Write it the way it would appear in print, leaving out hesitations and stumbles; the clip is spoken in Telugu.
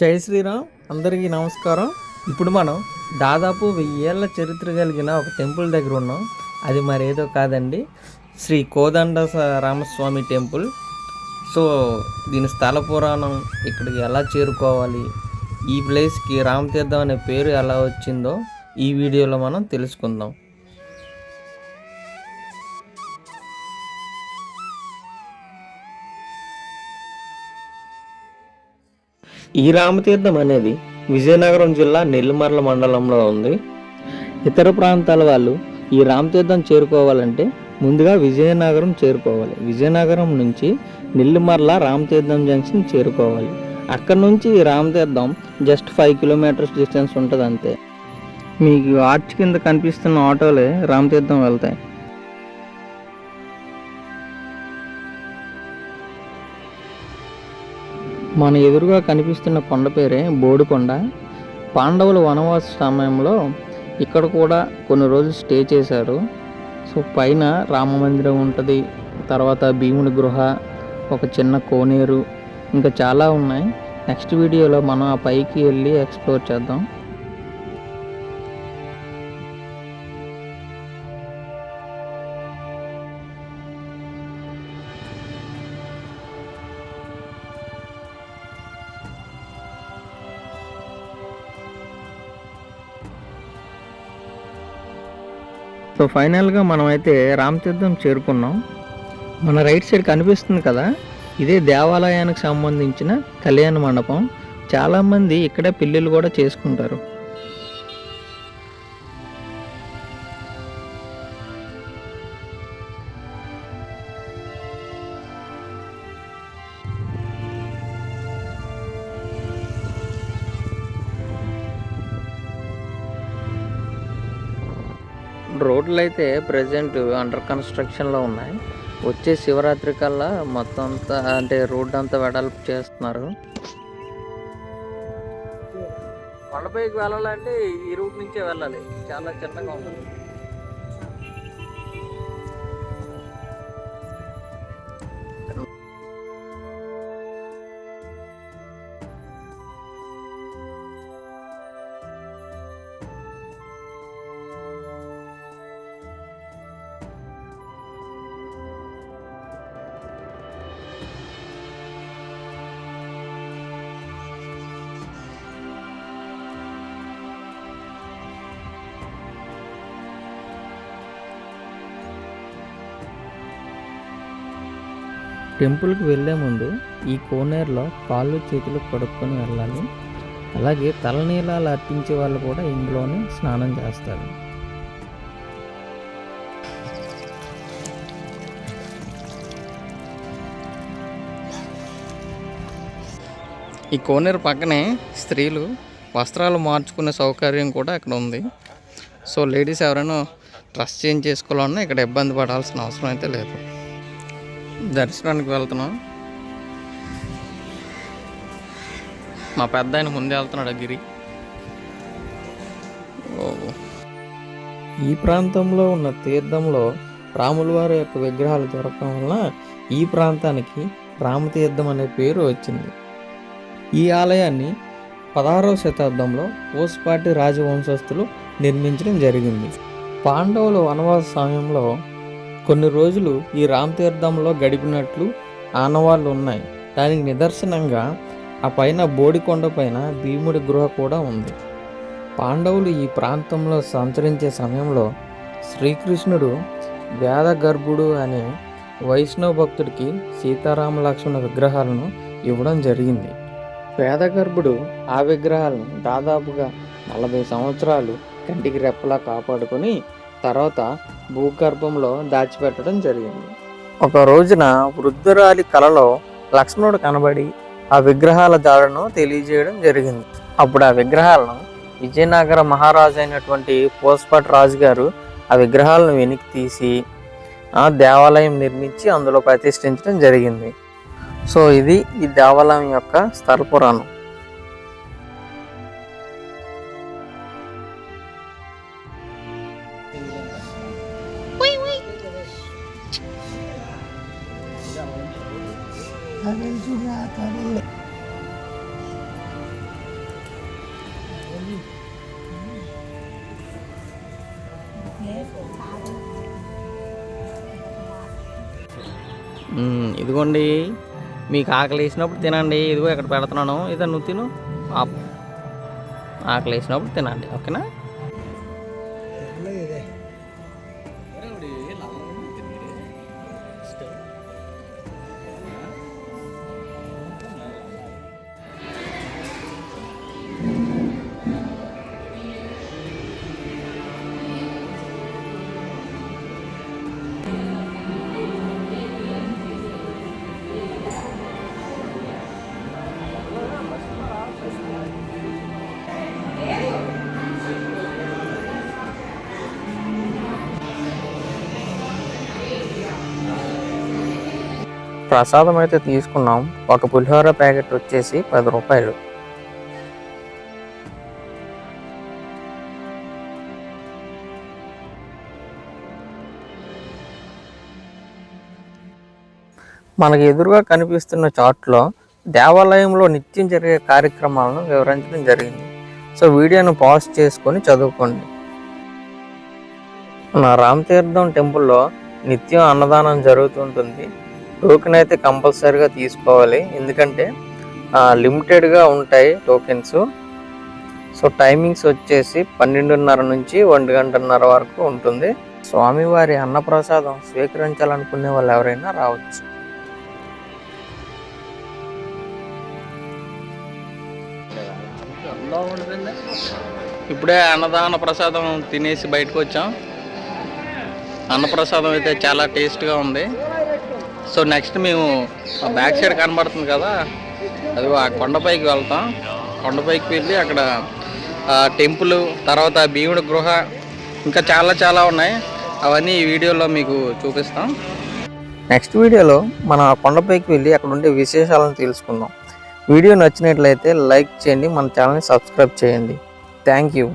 జై శ్రీరామ్, అందరికీ నమస్కారం. ఇప్పుడు మనం దాదాపు 1000 ఏళ్ల చరిత్ర కలిగిన ఒక టెంపుల్ దగ్గర ఉన్నాం. అది మరేదో కాదండి, శ్రీ కోదండ రామస్వామి టెంపుల్. సో దీని స్థల పురాణం, ఇక్కడికి ఎలా చేరుకోవాలి, ఈ ప్లేస్కి రామతీర్థం అనే పేరు ఎలా వచ్చిందో ఈ వీడియోలో మనం తెలుసుకుందాం. ఈ రామతీర్థం అనేది విజయనగరం జిల్లా నెల్లిమర్ల మండలంలో ఉంది. ఇతర ప్రాంతాల వాళ్ళు ఈ రామతీర్థం చేరుకోవాలంటే ముందుగా విజయనగరం చేరుకోవాలి. విజయనగరం నుంచి నెల్లిమర్ల రామతీర్థం జంక్షన్ చేరుకోవాలి. అక్కడ నుంచి ఈ రామతీర్థం జస్ట్ 5 కిలోమీటర్స్ డిస్టెన్స్ ఉంటుంది అంతే. మీకు ఆర్చ్ కింద కనిపిస్తున్న ఆటోలే రామతీర్థం వెళ్తాయి. మన ఎదురుగా కనిపిస్తున్న కొండ పేరే బోడికొండ. పాండవులు వనవాస సమయంలో ఇక్కడ కూడా కొన్ని రోజులు స్టే చేశారు. సో పైన రామ మందిరం ఉంటుంది, తర్వాత భీముడి గృహ, ఒక చిన్న కోనేరు, ఇంకా చాలా ఉన్నాయి. నెక్స్ట్ వీడియోలో మనం ఆ పైకి వెళ్ళి ఎక్స్ప్లోర్ చేద్దాం. సో ఫైనల్గా మనమైతే రామతీర్థం చేరుకున్నాం. మన రైట్ సైడ్ కనిపిస్తుంది కదా, ఇదే దేవాలయానికి సంబంధించిన కళ్యాణ మండపం. చాలామంది ఇక్కడే పెళ్ళిళ్ళు కూడా చేసుకుంటారు. రోడ్లు అయితే ప్రజెంట్ అండర్ కన్స్ట్రక్షన్లో ఉన్నాయి. వచ్చే శివరాత్రి కల్లా మొత్తం అంతా, అంటే రోడ్డు అంతా వెడల్పు చేస్తున్నారు. కొండపైకి వెళ్ళాలంటే ఈ రూట్ నుంచే వెళ్ళాలి, చాలా చిన్నగా ఉంది. టెంపుల్కి వెళ్ళే ముందు ఈ కోనేరులో కాళ్ళు చేతులు కడుక్కొని వెళ్ళాలి. అలాగే తలనీలాలు అర్పించే వాళ్ళు కూడా ఇందులోనే స్నానం చేస్తారు. ఈ కోనేరు పక్కనే స్త్రీలు వస్త్రాలు మార్చుకునే సౌకర్యం కూడా ఇక్కడ ఉంది. సో లేడీస్ ఎవరైనా డ్రెస్ చేంజ్ చేసుకోవాలన్నా ఇక్కడ ఇబ్బంది పడాల్సిన అవసరం అయితే లేదు. దర్శనానికి వెళ్తున్నాం. మా పెద్ద ఆయన ముందే వెళ్తున్నాడు గిరి. ఈ ప్రాంతంలో ఉన్న తీర్థంలో రాముల వారి యొక్క విగ్రహాలు దొరకడం వలన ఈ ప్రాంతానికి రామతీర్థం అనే పేరు వచ్చింది. ఈ ఆలయాన్ని 16వ శతాబ్దంలో పూసపాటి రాజవంశస్థులు నిర్మించడం జరిగింది. పాండవులు వనవాస సమయంలో కొన్ని రోజులు ఈ రామతీర్థంలో గడిపినట్లు ఆనవాళ్ళు ఉన్నాయి. దానికి నిదర్శనంగా ఆ పైన బోడికొండ పైన భీముడి గృహ కూడా ఉంది. పాండవులు ఈ ప్రాంతంలో సంచరించే సమయంలో శ్రీకృష్ణుడు వేదగర్భుడు అనే వైష్ణవ భక్తుడికి సీతారామ లక్ష్మణ విగ్రహాలను ఇవ్వడం జరిగింది. వేదగర్భుడు ఆ విగ్రహాలను దాదాపుగా 40 సంవత్సరాలు కంటికి రెప్పలా కాపాడుకొని తర్వాత భూగర్భంలో దాచిపెట్టడం జరిగింది. ఒక రోజున వృద్ధురాలి కలలో లక్ష్మణుడు కనబడి ఆ విగ్రహాల జాడను తెలియజేయడం జరిగింది. అప్పుడు ఆ విగ్రహాలను విజయనగర మహారాజు అయినటువంటి పూసపాటి రాజు గారు ఆ విగ్రహాలను వెనక్కి తీసి ఆ దేవాలయం నిర్మించి అందులో ప్రతిష్ఠించడం జరిగింది. సో ఇది ఈ దేవాలయం యొక్క స్థల పురాణం. ఇదిగోండి, మీకు ఆకలి వేసినప్పుడు తినండి. ఇదిగో ఇక్కడ పెడుతున్నాను, ఇదో నువ్వు తిను. ఆకలి వేసినప్పుడు తినండి, ఓకేనా? ప్రసాదం అయితే తీసుకున్నాం. ఒక పులిహోర ప్యాకెట్ వచ్చేసి 10 రూపాయలు. మనకు ఎదురుగా కనిపిస్తున్న చార్ట్లో దేవాలయంలో నిత్యం జరిగే కార్యక్రమాలను వివరించడం జరిగింది. సో వీడియోను పాజ్ చేసుకొని చదువుకోండి. మన రామతీర్థం టెంపుల్లో నిత్యం అన్నదానం జరుగుతుంటుంది. టోకెన్ అయితే కంపల్సరీగా తీసుకోవాలి, ఎందుకంటే లిమిటెడ్గా ఉంటాయి టోకెన్స్. సో టైమింగ్స్ వచ్చేసి 12:30 నుంచి 1 వరకు ఉంటుంది. స్వామివారి అన్నప్రసాదం స్వీకరించాలనుకునే వాళ్ళు ఎవరైనా రావచ్చు. ఇప్పుడే అన్నదాన ప్రసాదం తినేసి బయటకు వచ్చాం. అన్నప్రసాదం అయితే చాలా టేస్ట్గా ఉంది. సో నెక్స్ట్ మేము బ్యాక్ సైడ్ కనబడుతుంది కదా, అది ఆ కొండపైకి వెళ్తాం. కొండపైకి వెళ్ళి అక్కడ టెంపుల్, తర్వాత భీముడి గృహ, ఇంకా చాలా ఉన్నాయి. అవన్నీ ఈ వీడియోలో మీకు చూపిస్తాం. నెక్స్ట్ వీడియోలో మనం ఆ కొండపైకి వెళ్ళి అక్కడ ఉండే విశేషాలను తెలుసుకుందాం. వీడియో నచ్చినట్లయితే లైక్ చేయండి, మన ఛానల్ని సబ్స్క్రైబ్ చేయండి. Thank you.